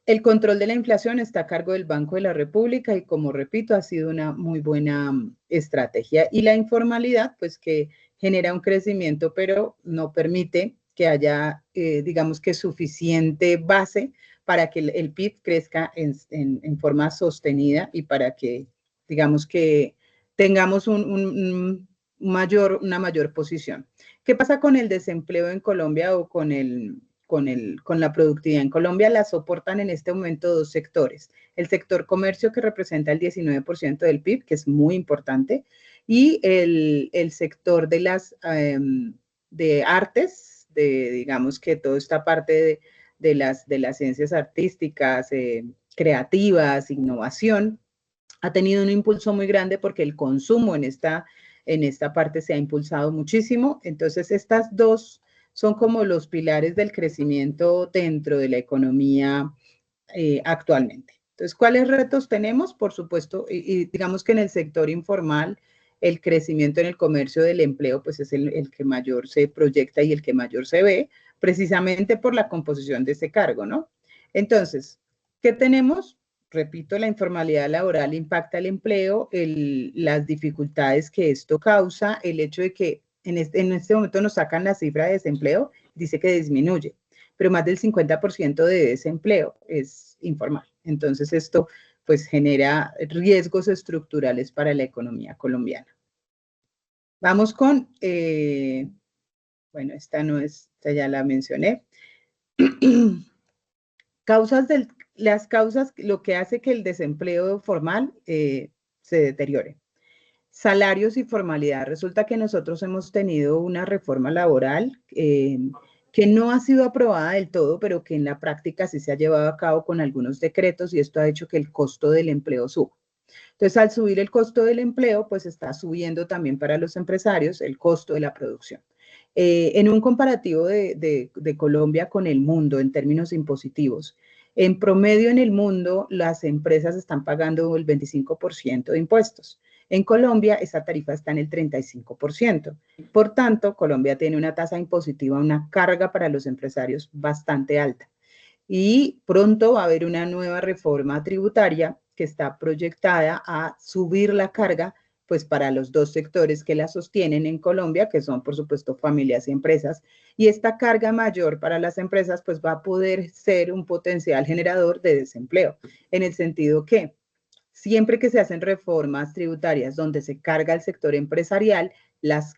El control de la inflación está a cargo del Banco de la República y, como repito, ha sido una muy buena estrategia. Y la informalidad, pues que genera un crecimiento, pero no permite que haya, digamos que suficiente base para que el PIB crezca en forma sostenida y para que, digamos que tengamos una mayor posición. ¿Qué pasa con el desempleo en Colombia o con la productividad en Colombia? La soportan en este momento dos sectores. El sector comercio, que representa el 19% del PIB, que es muy importante, y el sector de artes, digamos que toda esta parte de las ciencias artísticas, creativas, innovación, ha tenido un impulso muy grande porque el consumo en esta parte se ha impulsado muchísimo. Entonces, estas dos son como los pilares del crecimiento dentro de la economía actualmente. Entonces, ¿cuáles retos tenemos? Por supuesto, y digamos que en el sector informal, el crecimiento en el comercio del empleo, pues es el que mayor se proyecta y el que mayor se ve, precisamente por la composición de ese cargo, ¿no? Entonces, ¿qué tenemos? Repito, la informalidad laboral impacta el empleo, las dificultades que esto causa, el hecho de que en este momento nos sacan la cifra de desempleo, dice que disminuye, pero más del 50% de desempleo es informal. Entonces esto pues genera riesgos estructurales para la economía colombiana. Vamos con, bueno, esta ya la mencioné. Las causas, lo que hace que el desempleo formal se deteriore. Salarios y formalidad. Resulta que nosotros hemos tenido una reforma laboral que no ha sido aprobada del todo, pero que en la práctica sí se ha llevado a cabo con algunos decretos, y esto ha hecho que el costo del empleo suba. Entonces, al subir el costo del empleo, pues está subiendo también para los empresarios el costo de la producción. En un comparativo de Colombia con el mundo en términos impositivos, en promedio en el mundo las empresas están pagando el 25% de impuestos. En Colombia esa tarifa está en el 35%. Por tanto, Colombia tiene una tasa impositiva, una carga para los empresarios bastante alta. Y pronto va a haber una nueva reforma tributaria que está proyectada a subir la carga pues para los dos sectores que la sostienen en Colombia, que son por supuesto familias y empresas, y esta carga mayor para las empresas pues va a poder ser un potencial generador de desempleo, en el sentido que siempre que se hacen reformas tributarias donde se carga el sector empresarial,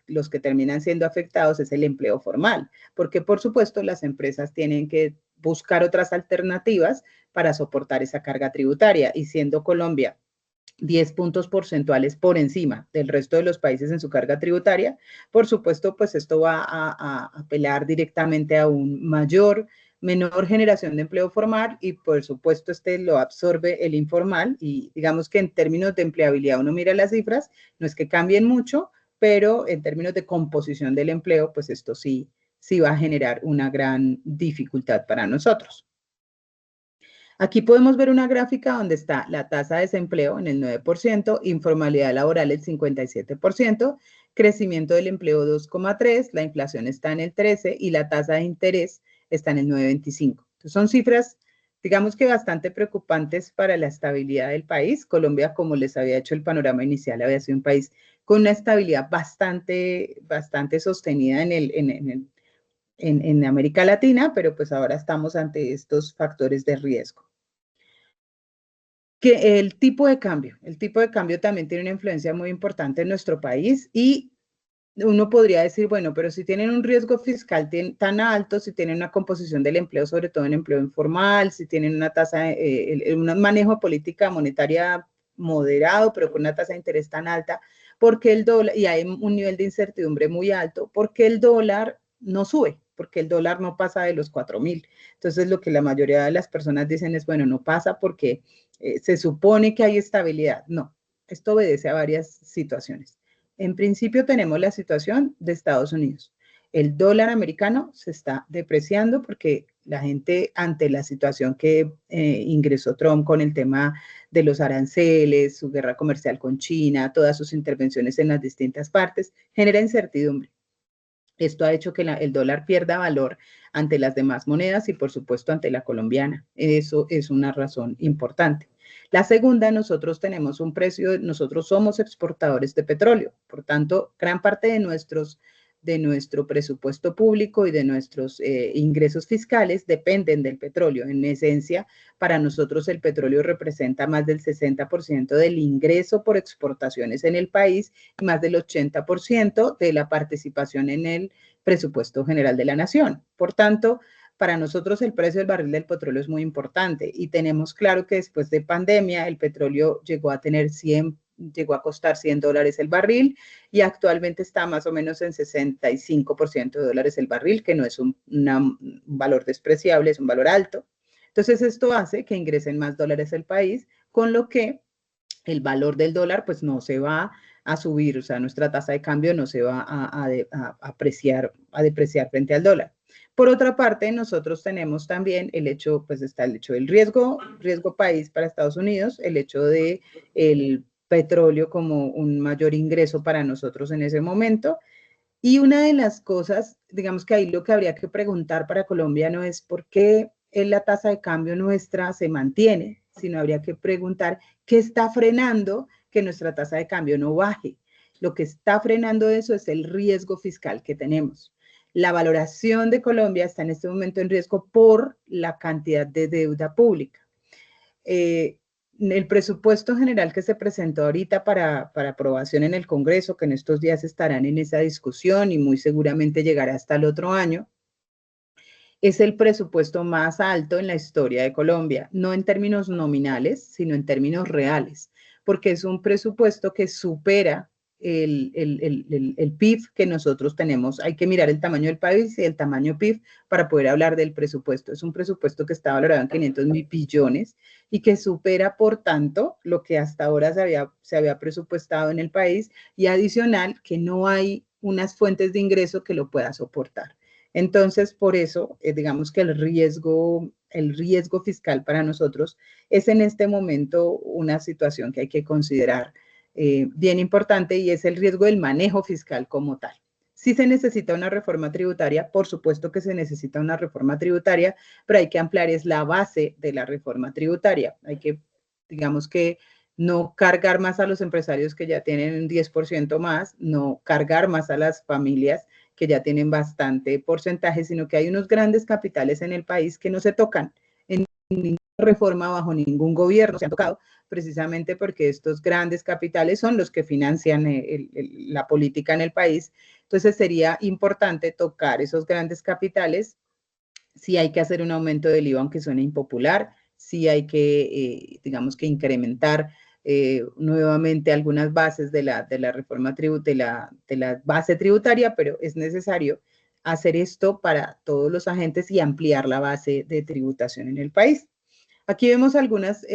los que terminan siendo afectados es el empleo formal, porque por supuesto las empresas tienen que buscar otras alternativas para soportar esa carga tributaria, y siendo Colombia 10 puntos porcentuales por encima del resto de los países en su carga tributaria, por supuesto, pues esto va a apelar directamente a menor generación de empleo formal, y por supuesto lo absorbe el informal. Y digamos que en términos de empleabilidad uno mira las cifras, no es que cambien mucho, pero en términos de composición del empleo, pues esto sí va a generar una gran dificultad para nosotros. Aquí podemos ver una gráfica donde está la tasa de desempleo en el 9%, informalidad laboral el 57%, crecimiento del empleo 2,3%, la inflación está en el 13% y la tasa de interés está en el 9,25%. Entonces son cifras digamos que bastante preocupantes para la estabilidad del país. Colombia, como les había hecho el panorama inicial, había sido un país con una estabilidad bastante sostenida en América Latina, pero pues ahora estamos ante estos factores de riesgo. Que el tipo de cambio también tiene una influencia muy importante en nuestro país y uno podría decir, bueno, pero si tienen un riesgo fiscal tan alto, si tienen una composición del empleo, sobre todo en empleo informal, si tienen una tasa, un manejo de política monetaria moderado, pero con una tasa de interés tan alta, porque el dólar, y hay un nivel de incertidumbre muy alto, porque el dólar no sube, porque el dólar no pasa de los 4.000. Entonces, lo que la mayoría de las personas dicen es, bueno, no pasa porque se supone que hay estabilidad. No, esto obedece a varias situaciones. En principio tenemos la situación de Estados Unidos. El dólar americano se está depreciando porque la gente ante la situación que ingresó Trump con el tema de los aranceles, su guerra comercial con China, todas sus intervenciones en las distintas partes, genera incertidumbre. Esto ha hecho que el dólar pierda valor ante las demás monedas y por supuesto ante la colombiana. Eso es una razón importante. La segunda, nosotros tenemos un precio, nosotros somos exportadores de petróleo, por tanto, gran parte de nuestro presupuesto público y de nuestros ingresos fiscales dependen del petróleo. En esencia, para nosotros el petróleo representa más del 60% del ingreso por exportaciones en el país y más del 80% de la participación en el presupuesto general de la nación. Por tanto, para nosotros el precio del barril del petróleo es muy importante y tenemos claro que después de pandemia el petróleo llegó a costar $100 el barril y actualmente está más o menos en 65% de dólares el barril, que no es un valor despreciable, es un valor alto. Entonces esto hace que ingresen más dólares al país, con lo que el valor del dólar pues no se va a subir, o sea, nuestra tasa de cambio no se va a depreciar frente al dólar. Por otra parte, nosotros tenemos también el hecho, pues está el hecho del riesgo país para Estados Unidos, el hecho de el petróleo como un mayor ingreso para nosotros en ese momento. Y una de las cosas, digamos que ahí lo que habría que preguntar para Colombia no es por qué la tasa de cambio nuestra se mantiene, sino habría que preguntar qué está frenando que nuestra tasa de cambio no baje. Lo que está frenando eso es el riesgo fiscal que tenemos. La valoración de Colombia está en este momento en riesgo por la cantidad de deuda pública. El presupuesto general que se presentó ahorita para aprobación en el Congreso, que en estos días estarán en esa discusión y muy seguramente llegará hasta el otro año, es el presupuesto más alto en la historia de Colombia, no en términos nominales, sino en términos reales, porque es un presupuesto que supera el PIB que nosotros tenemos. Hay que mirar el tamaño del país y el tamaño PIB para poder hablar del presupuesto. Es un presupuesto que está valorado en 500 mil billones y que supera, por tanto, lo que hasta ahora se había presupuestado en el país y adicional que no hay unas fuentes de ingreso que lo pueda soportar. Entonces, por eso, digamos que el riesgo fiscal para nosotros es en este momento una situación que hay que considerar bien importante y es el riesgo del manejo fiscal como tal. Si se necesita una reforma tributaria, por supuesto que se necesita una reforma tributaria, pero hay que ampliar es la base de la reforma tributaria. Hay que, digamos que, no cargar más a los empresarios que ya tienen un 10% más, no cargar más a las familias que ya tienen bastante porcentaje, sino que hay unos grandes capitales en el país que no se tocan en ninguna reforma bajo ningún gobierno, se han tocado precisamente porque estos grandes capitales son los que financian la política en el país. Entonces sería importante tocar esos grandes capitales. Sí hay que hacer un aumento del IVA, aunque suene impopular, sí hay que, digamos que incrementar nuevamente algunas bases de la reforma tributaria, de la base tributaria, pero es necesario hacer esto para todos los agentes y ampliar la base de tributación en el país. Aquí vemos algunas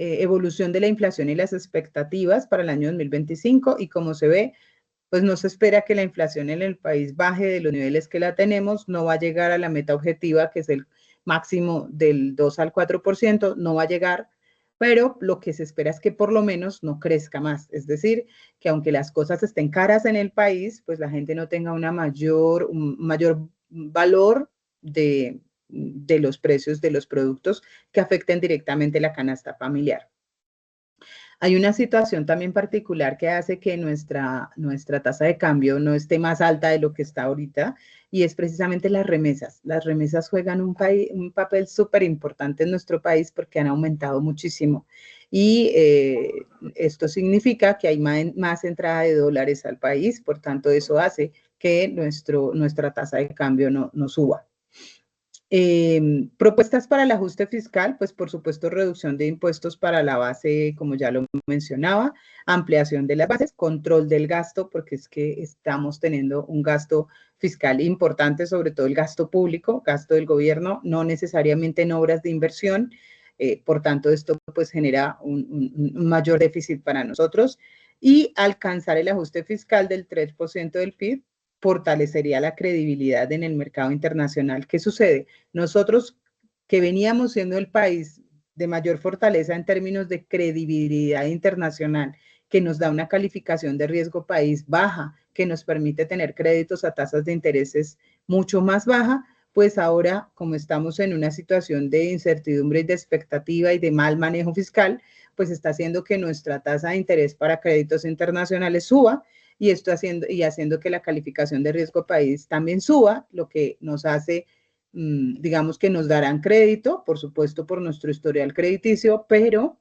evolución de la inflación y las expectativas para el año 2025 y como se ve, pues no se espera que la inflación en el país baje de los niveles que la tenemos, no va a llegar a la meta objetiva, que es el máximo del 2 al 4%, no va a llegar, pero lo que se espera es que por lo menos no crezca más, es decir, que aunque las cosas estén caras en el país, pues la gente no tenga un mayor valor de los precios de los productos que afecten directamente la canasta familiar. Hay una situación también particular que hace que nuestra tasa de cambio no esté más alta de lo que está ahorita, y es precisamente las remesas. Las remesas juegan un papel súper importante en nuestro país porque han aumentado muchísimo. Y esto significa que hay más entrada de dólares al país, por tanto eso hace que nuestra tasa de cambio no suba. Propuestas para el ajuste fiscal, pues por supuesto reducción de impuestos para la base, como ya lo mencionaba, ampliación de las bases, control del gasto, porque es que estamos teniendo un gasto fiscal importante, sobre todo el gasto público, gasto del gobierno, no necesariamente en obras de inversión, por tanto esto pues genera un mayor déficit para nosotros, y alcanzar el ajuste fiscal del 3% del PIB, fortalecería la credibilidad en el mercado internacional. ¿Qué sucede? Nosotros, que veníamos siendo el país de mayor fortaleza en términos de credibilidad internacional, que nos da una calificación de riesgo país baja, que nos permite tener créditos a tasas de intereses mucho más baja, pues ahora, como estamos en una situación de incertidumbre y de expectativa y de mal manejo fiscal, pues está haciendo que nuestra tasa de interés para créditos internacionales suba, y esto haciendo que la calificación de riesgo país también suba, lo que nos hace, digamos que nos darán crédito, por supuesto por nuestro historial crediticio, pero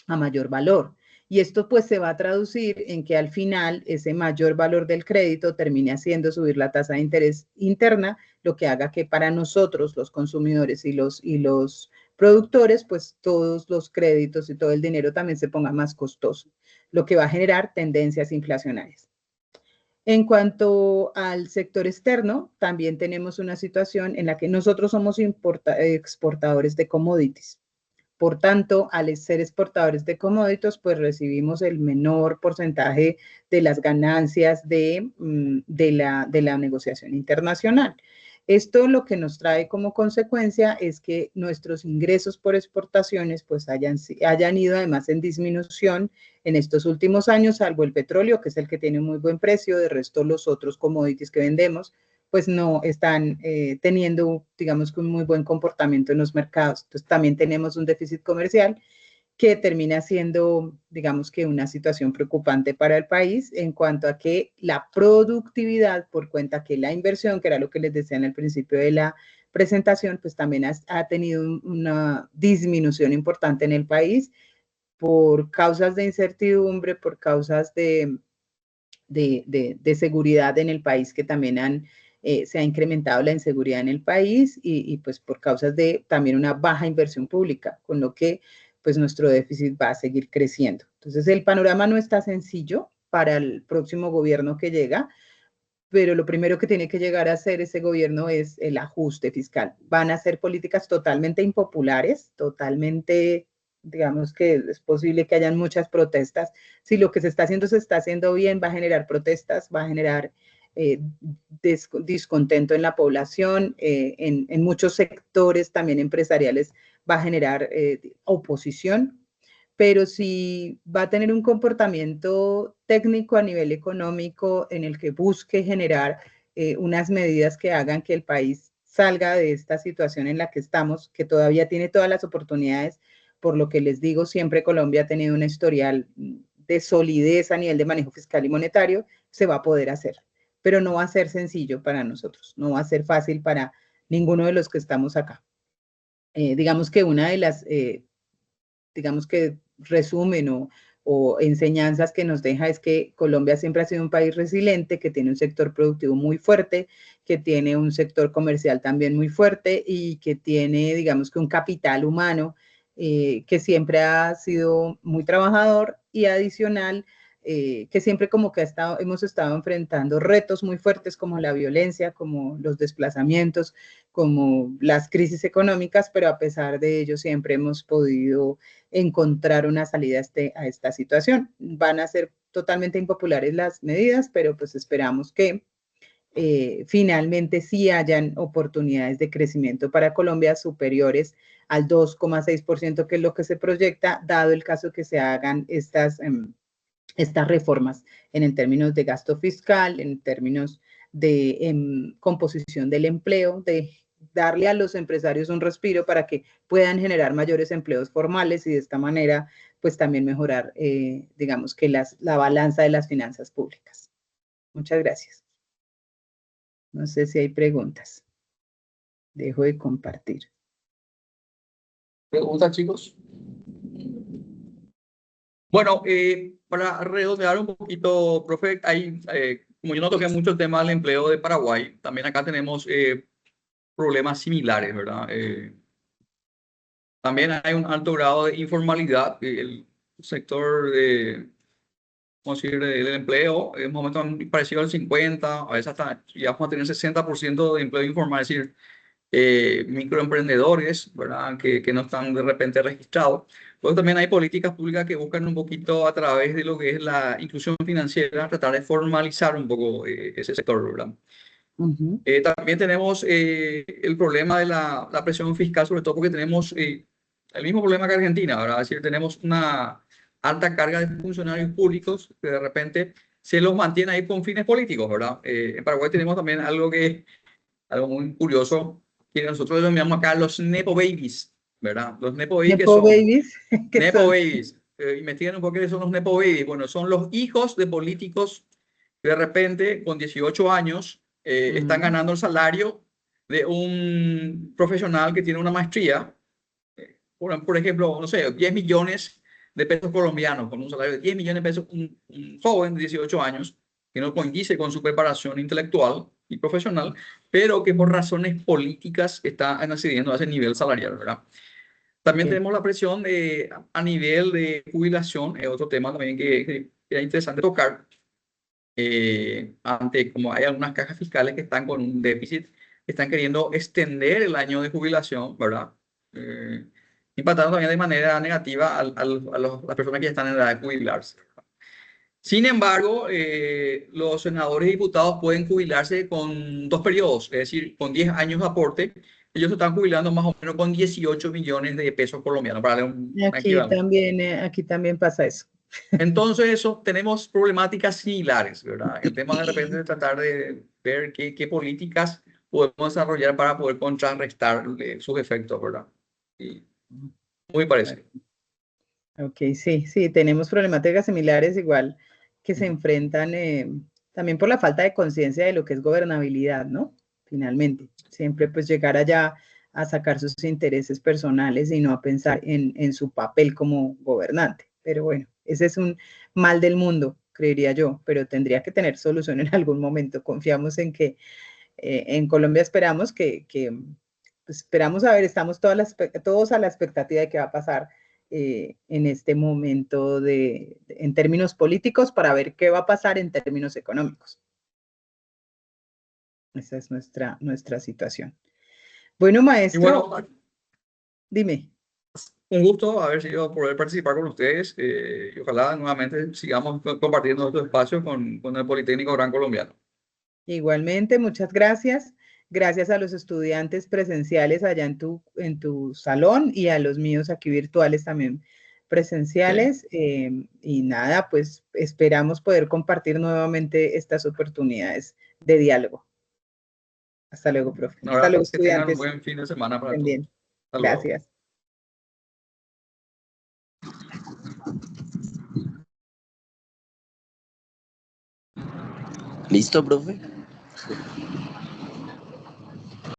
a mayor valor. Y esto pues se va a traducir en que al final ese mayor valor del crédito termine haciendo subir la tasa de interés interna, lo que haga que para nosotros, los consumidores y los productores, pues todos los créditos y todo el dinero también se ponga más costoso, lo que va a generar tendencias inflacionarias. En cuanto al sector externo, también tenemos una situación en la que nosotros somos exportadores de commodities. Por tanto, al ser exportadores de commodities, pues recibimos el menor porcentaje de las ganancias de la negociación internacional. Esto lo que nos trae como consecuencia es que nuestros ingresos por exportaciones pues hayan ido además en disminución en estos últimos años, salvo el petróleo, que es el que tiene un muy buen precio. De resto, los otros commodities que vendemos pues no están teniendo, digamos, un muy buen comportamiento en los mercados. Entonces también tenemos un déficit comercial que termina siendo, digamos, que una situación preocupante para el país en cuanto a que la productividad, por cuenta que la inversión, que era lo que les decía en el principio de la presentación, pues también ha tenido una disminución importante en el país por causas de incertidumbre, por causas de seguridad en el país, que también se ha incrementado la inseguridad en el país, y pues por causas de también una baja inversión pública, con lo que pues nuestro déficit va a seguir creciendo. Entonces el panorama no está sencillo para el próximo gobierno que llega, pero lo primero que tiene que llegar a hacer ese gobierno es el ajuste fiscal. Van a ser políticas totalmente impopulares, totalmente, digamos que es posible que hayan muchas protestas. Si lo que se está haciendo bien, va a generar protestas, va a generar discontento en la población, en muchos sectores también empresariales va a generar oposición, pero si va a tener un comportamiento técnico a nivel económico en el que busque generar unas medidas que hagan que el país salga de esta situación en la que estamos, que todavía tiene todas las oportunidades. Por lo que les digo, siempre Colombia ha tenido un historial de solidez a nivel de manejo fiscal y monetario, se va a poder hacer, pero no va a ser sencillo para nosotros, no va a ser fácil para ninguno de los que estamos acá. Digamos que una de las, digamos que resumen o enseñanzas que nos deja es que Colombia siempre ha sido un país resiliente, que tiene un sector productivo muy fuerte, que tiene un sector comercial también muy fuerte, y que tiene, digamos que un capital humano que siempre ha sido muy trabajador, y adicional, que siempre como que hemos estado enfrentando retos muy fuertes como la violencia, como los desplazamientos, como las crisis económicas, pero a pesar de ello siempre hemos podido encontrar una salida a esta situación. Van a ser totalmente impopulares las medidas, pero pues esperamos que finalmente sí hayan oportunidades de crecimiento para Colombia superiores al 2,6%, que es lo que se proyecta, dado el caso que se hagan estas reformas en términos de gasto fiscal, en términos de composición del empleo, de darle a los empresarios un respiro para que puedan generar mayores empleos formales y de esta manera pues también mejorar, digamos que la balanza de las finanzas públicas. Muchas gracias. No sé si hay preguntas. Dejo de compartir. ¿Preguntas, chicos? Bueno, para redondear un poquito, profe, como yo no toqué mucho el tema del empleo de Paraguay, también acá tenemos problemas similares, ¿verdad? También hay un alto grado de informalidad. El sector vamos a decir, del empleo es un momento parecido al 50, a veces hasta ya vamos a tener 60% de empleo informal, es decir, microemprendedores, ¿verdad? Que no están de repente registrados. Luego también hay políticas públicas que buscan un poquito a través de lo que es la inclusión financiera, tratar de formalizar un poco ese sector, ¿verdad? También tenemos el problema de la presión fiscal, sobre todo porque tenemos el mismo problema que Argentina, ¿verdad? Es decir, tenemos una alta carga de funcionarios públicos que de repente se los mantiene ahí con fines políticos, ¿verdad? En Paraguay tenemos también algo muy curioso, que nosotros denominamos acá los Nepo Babies, ¿verdad? Los Nepo Babies que Nepo son babies, ¿qué Nepo son? Babies. Investiguen un poco qué son los Nepo Babies. Bueno, son los hijos de políticos que de repente, con 18 años, están ganando el salario de un profesional que tiene una maestría, por ejemplo, no sé, 10 millones de pesos colombianos, con un salario de 10 millones de pesos, un joven de 18 años que no coincide con su preparación intelectual y profesional, pero que por razones políticas está accediendo a ese nivel salarial, ¿verdad? También Okay. tenemos la presión a nivel de jubilación, es otro tema también que es interesante tocar, ante como hay algunas cajas fiscales que están con un déficit, están queriendo extender el año de jubilación, ¿verdad? Impactando también de manera negativa las personas que ya están en edad de jubilarse. Sin embargo, los senadores y diputados pueden jubilarse con 2 periodos, es decir, con 10 años de aporte. Ellos se están jubilando más o menos con 18 millones de pesos colombianos, para darle un equivalente. Aquí también pasa eso. Entonces, eso, tenemos problemáticas similares, ¿verdad? El tema de repente de tratar de ver qué políticas podemos desarrollar para poder contrarrestar sus efectos, ¿verdad? Y muy parecido. Ok, sí, sí, tenemos problemáticas similares igual que se enfrentan también por la falta de conciencia de lo que es gobernabilidad, ¿no? Finalmente, siempre pues llegar allá a sacar sus intereses personales y no a pensar en su papel como gobernante. Pero bueno, ese es un mal del mundo, creería yo, pero tendría que tener solución en algún momento. Confiamos en que en Colombia esperamos pues, esperamos a ver, estamos todos a la expectativa de qué va a pasar en este momento en términos políticos para ver qué va a pasar en términos económicos. Esa es nuestra situación. Bueno, Y bueno, maestro, dime. un gusto haber sido poder participar con ustedes y ojalá nuevamente sigamos compartiendo estos espacios con el Politécnico Gran Colombiano. Igualmente, muchas gracias. Gracias a los estudiantes presenciales allá en tu salón y a los míos aquí virtuales también Sí. presenciales. Y nada, pues esperamos poder compartir nuevamente estas oportunidades de diálogo. Hasta luego, profe. Un Hasta luego, abrazo, que tengan un estudiantes. buen fin de semana para todos. También. Hasta luego. Gracias. ¿Listo, profe?